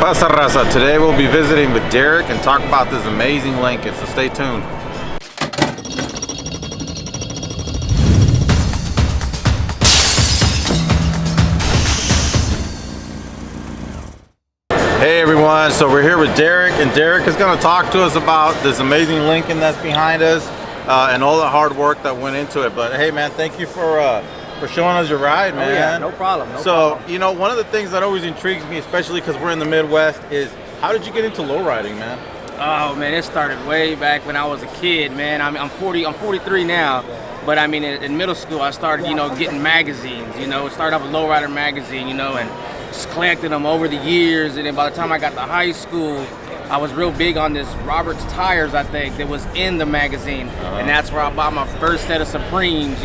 Pasa Raza. Today we'll be visiting with Deric and talk about this amazing Lincoln, so stay tuned. Hey everyone, so we're here with Deric, and Deric is going to talk to us about this amazing Lincoln that's behind us and all the hard work that went into it. But hey man, thank you for showing us your ride, man. Oh, yeah, no problem. You know, one of the things that always intrigues me, especially because we're in the Midwest, is how did you get into lowriding, man? Oh man, it started way back when I was a kid, man. I'm 43 now, but I mean in middle school I started, getting magazines. It started off with Lowrider magazine, and just collected them over the years. And then by the time I got to high school, I was real big on this Robert's tires, I think, that was in the magazine. And that's where I bought my first set of Supremes,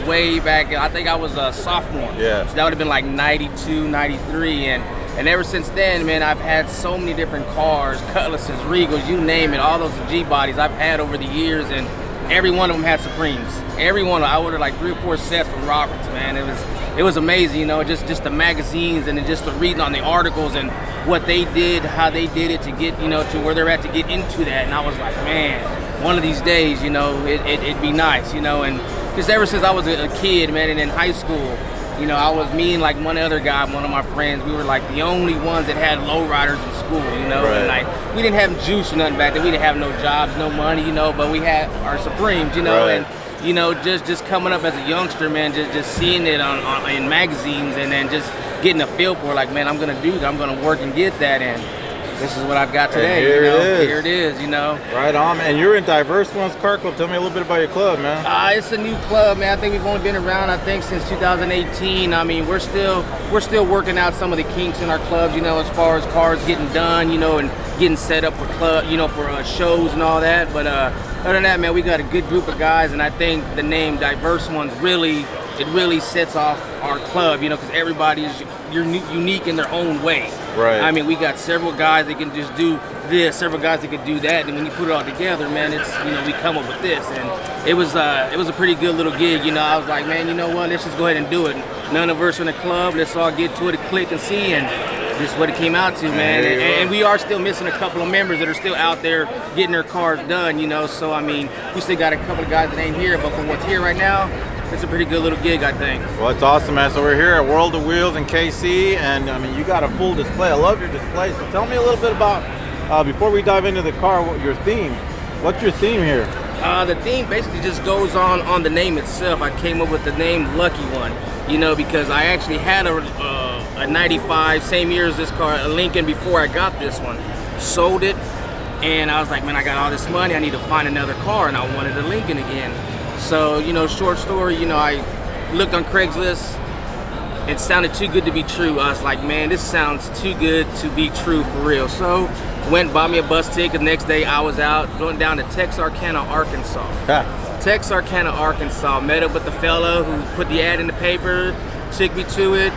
way back. I think I was a sophomore. Yeah. So that would have been like 92, 93. And ever since then, man, I've had so many different cars, Cutlasses, Regals, you name it, all those G-bodies I've had over the years, and every one of them had Supremes. Every one. I ordered like 3 or 4 sets from Roberts, man. It was amazing, just the magazines and just the reading on the articles and what they did, how they did it to get, to where they're at to get into that. And I was like, man, one of these days, it'd be nice, and just ever since I was a kid, man, and in high school, I was me and like one other guy, one of my friends, we were like the only ones that had lowriders in school, Right. and like we didn't have juice or nothing back then. We didn't have no jobs, no money, but we had our Supremes, Right. and just coming up as a youngster, man, just seeing it on in magazines and then just getting a feel for it, like, man, I'm gonna do that, I'm gonna work and get that, and this is what I've got today. Here Here it is, Right on, man. And you're in Diverse Ones Car Club. Tell me a little bit about your club, man. It's a new club, man. I think we've only been around, since 2018. I mean, we're still working out some of the kinks in our clubs, as far as cars getting done, and getting set up for club, for shows and all that. But other than that, man, we got a good group of guys, and I think the name Diverse Ones really sets off our club, because everybody is unique in their own way. Right. I mean, we got several guys that can just do this, several guys that can do that, and when you put it all together, man, it's we come up with this, and it was a pretty good little gig. I was like, man, you know what? Let's just go ahead and do it. None of us in the club. Let's all get to it and click and see, and this is what it came out to, man. And we are still missing a couple of members that are still out there getting their cars done. So I mean, we still got a couple of guys that ain't here, but for what's here right now, it's a pretty good little gig, I think. Well, it's awesome, man. So we're here at World of Wheels in KC, and I mean, you got a full display. I love your display. So tell me a little bit about, before we dive into the car, your theme. What's your theme here? The theme basically just goes on the name itself. I came up with the name Lucky One, because I actually had a 95, same year as this car, a Lincoln, before I got this one. Sold it, and I was like, man, I got all this money, I need to find another car, and I wanted a Lincoln again. So, short story, I looked on Craigslist. It sounded too good to be true. I was like, man, this sounds too good to be true for real. So, went, bought me a bus ticket. The next day, I was out going down to Texarkana, Arkansas. Texarkana, Arkansas. Met up with the fella who put the ad in the paper, took me to it.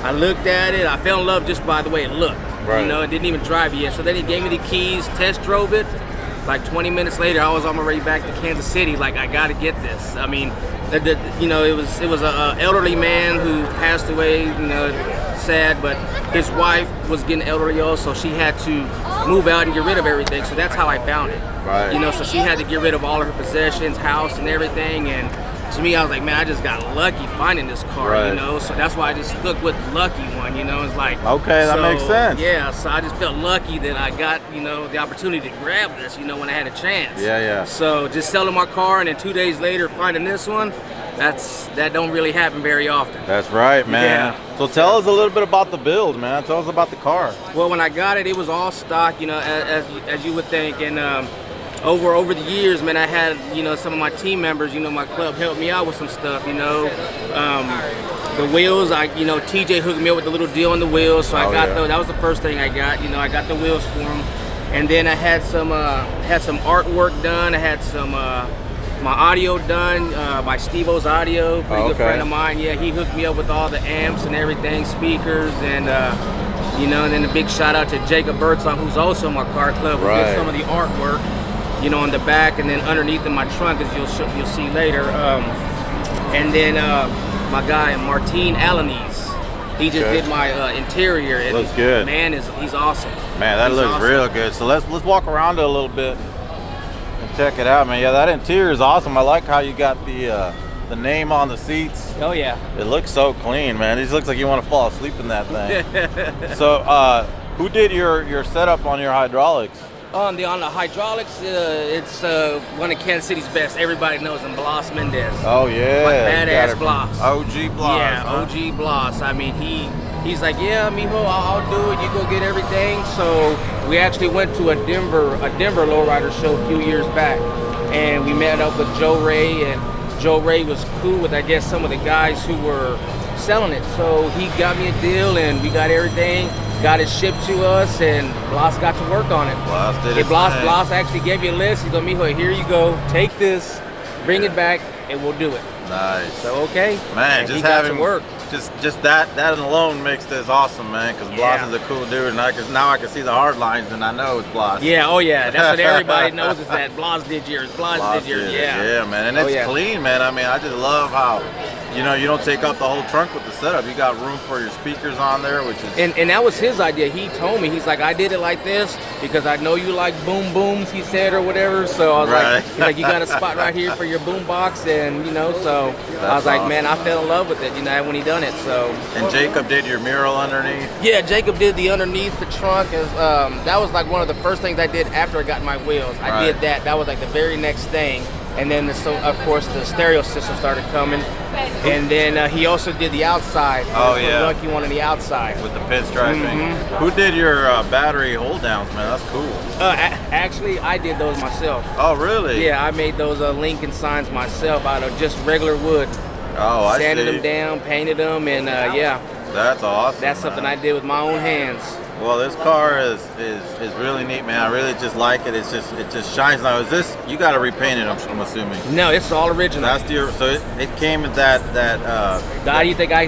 I looked at it. I fell in love just by the way it looked. Right. It didn't even drive it yet. So then he gave me the keys, test drove it. Like 20 minutes later, I was on my way back to Kansas City. Like, I got to get this. I mean, it was an elderly man who passed away. Sad, but his wife was getting elderly also. She had to move out and get rid of everything. So that's how I found it. Right. So she had to get rid of all of her possessions, house, and everything. And to me, I was like, man, I just got lucky finding this car. Right. So that's why I just stuck with Lucky One. It's like, okay, that makes sense. Yeah, so I just felt lucky that I got, the opportunity to grab this, when I had a chance. Yeah. So just selling my car and then 2 days later finding this one, that don't really happen very often. That's right, man. Yeah. So tell us a little bit about the build, man. Tell us about the car. Well, when I got it, it was all stock, as you would think, and over the years, man, I had, some of my team members, my club helped me out with some stuff, the wheels, TJ hooked me up with a little deal on the wheels, so I got those. That was the first thing I got, I got the wheels for them. And then I had some artwork done. I had some my audio done by Steve-O's Audio, pretty good friend of mine. Yeah, he hooked me up with all the amps and everything, speakers, and and then a big shout out to Jacob Birdsong, who's also in my car club, who did some of the artwork, on the back, and then underneath in my trunk, as you'll see later. And then my guy Martine Alanis, He just did my interior. And looks good. Man, he's awesome. Man, that he's looks awesome. real good. So let's walk around it a little bit and check it out, man. Yeah, that interior is awesome. I like how you got the name on the seats. Oh yeah. It looks so clean, man. It just looks like you want to fall asleep in that thing. So, who did your setup on your hydraulics? On the hydraulics, it's one of Kansas City's best. Everybody knows him, Blas Mendez. Oh yeah, Badass Blas. OG Blas. Yeah, huh? OG Blas. I mean, he's like, yeah, mijo, I'll do it. You go get everything. So we actually went to a Denver lowrider show a few years back, and we met up with Joe Ray, and Joe Ray was cool with, I guess, some of the guys who were selling it. So he got me a deal, and we got everything. Got it shipped to us, and Blas got to work on it. Blas did his Blas thing. actually gave me a list. He goes, mijo, here you go. Take this, bring it back, and we'll do it. Nice. So okay, Man, and just he got having to work. just that alone makes this awesome, man. Because Blas Yeah. is a cool dude, and now I can see the hard lines, and I know it's Blas. Yeah, oh yeah, that's what everybody knows is that Blas did yours. Blas did yours. Yeah. Yeah, man, and it's clean, man. I mean, I just love how, you know, you don't take up the whole trunk with the setup. You got room for your speakers on there, which is... And that was his idea. He told me, he's like, I did it like this because I know you like boom booms, he said, or whatever. So I was like, he's like, you got a spot right here for your boom box, and you know, so I was like, awesome. man, I fell in love with it, you know, when he done it. So. And Jacob did your mural underneath? Yeah, Jacob did the underneath the trunk. That was like one of the first things I did after I got my wheels. I did that. That was like the very next thing. And then, of course, the stereo system started coming. And then he also did the outside. Oh, yeah. The lucky one on the outside. With the pinstriping. Who did your battery hold downs, man? That's cool. Actually, I did those myself. Oh, really? Yeah, I made those Lincoln signs myself out of just regular wood. Oh, I see. Sanded them down, painted them, and yeah. That's awesome. That's something I did with my own hands. Well, this car is really neat, man. I really just like it. It just shines now. Is this, you got to repaint it? I'm assuming. No, it's all original. That's so it came with that. How do you think I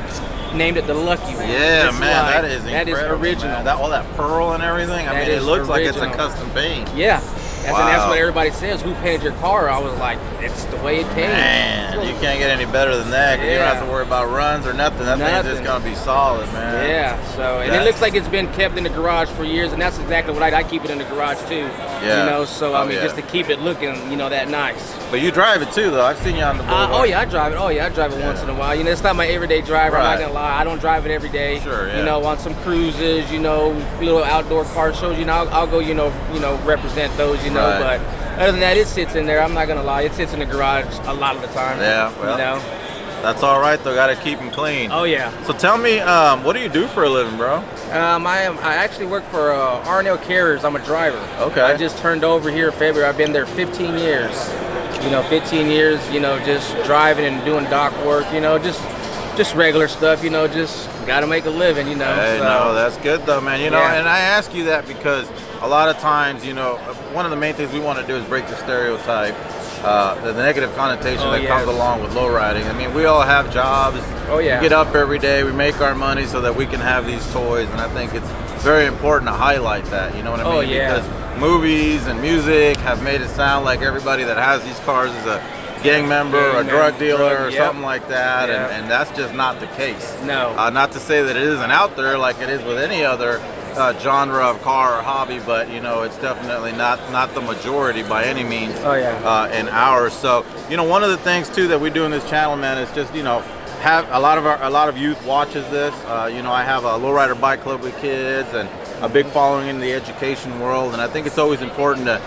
named it the Lucky One? Yeah, man, that is incredible. That is original. Man. All that pearl and everything. I mean, it looks like it's a custom paint. Yeah. And that's Wow. what everybody says. Who painted your car? I was like, it's the way it came. Man, you can't get any better than that. 'Cause you don't have to worry about runs or nothing. That thing's just gonna be solid, man. Yeah. So, and it looks like it's been kept in the garage for years, and that's exactly what I keep it in the garage too. Yeah. You know, so I mean, just to keep it looking, you know, that nice. But you drive it too, though. I've seen you on the boulevard. Oh yeah, I drive it. Oh yeah, I drive it once in a while. You know, it's not my everyday driver. I'm Right. not gonna lie. I don't drive it every day. Sure, yeah. You know, on some cruises, you know, little outdoor car shows. You know, I'll go. You know, represent those. You know, Right. but other than that, it sits in there. I'm not gonna lie. It sits in the garage a lot of the time. Yeah, well, you know. That's all right though. Got to keep them clean. Oh yeah. So tell me, what do you do for a living, bro? I actually work for R&L Carriers. I'm a driver. Okay. I just turned over here in February. I've been there 15 years. You know, 15 years. You know, just driving and doing dock work. You know, just regular stuff. You know, just got to make a living. You know. Hey, so. no, that's good though, man. You know, Yeah. and I ask you that because a lot of times, you know, one of the main things we want to do is break the stereotype, the negative connotation that comes along with lowriding. I mean, we all have jobs. Oh yeah. We get up every day, we make our money so that we can have these toys, and I think it's very important to highlight that. You know what I mean? Oh yeah. Because movies and music have made it sound like everybody that has these cars is a gang member or a drug dealer or something like that, and that's just not the case. No. Not to say that it isn't out there like it is with any other genre of car or hobby, but you know, it's definitely not the majority by any means. Oh yeah. In ours. So you know, one of the things too that we do in this channel, man, is just, you know, have a lot of youth watches this. You know, I have a lowrider bike club with kids and a big following in the education world, and I think it's always important to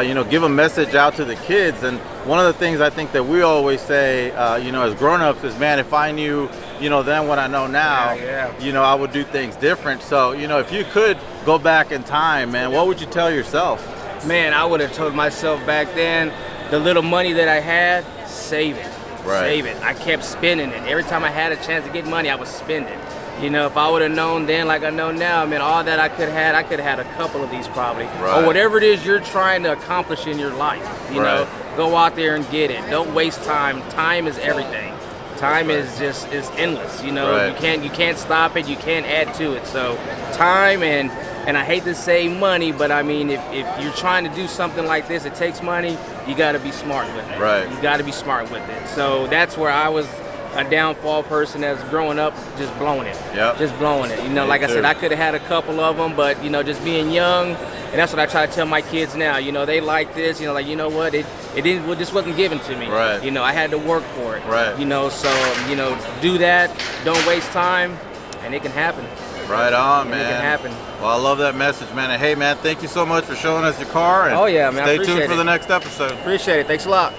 you know, give a message out to the kids. And one of the things I think that we always say, you know, as grown-ups is, man, if I knew, you know, then what I know now, you know, I would do things different. So, you know, if you could go back in time, man, what would you tell yourself? Man, I would have told myself back then, the little money that I had, save it. Right. Save it. I kept spending it. Every time I had a chance to get money, I was spending. You know, if I would have known then like I know now, I mean, all that I could have had a couple of these probably. Right. Or whatever it is you're trying to accomplish in your life. You know, go out there and get it. Don't waste time. Time is everything. Time is endless. You know, you can't stop it. You can't add to it. So time and I hate to say money, but I mean, if you're trying to do something like this, it takes money. You got to be smart with it. Right. You got to be smart with it. So that's where I was a downfall person that's growing up just blowing it. Yep. Just blowing it. You know, Me like I too. said, I could have had a couple of them, but you know, just being young, and that's what I try to tell my kids now. You know, they like this. You know, like you know what, it didn't. Well, this wasn't given to me. Right. You know, I had to work for it. Right. You know, so you know, do that. Don't waste time, and it can happen. Right on, And man. it can happen. Well, I love that message, man. And hey, man, thank you so much for showing us your car. And Oh, yeah, man, I stay appreciate tuned for it. the next episode. Appreciate it. Thanks a lot.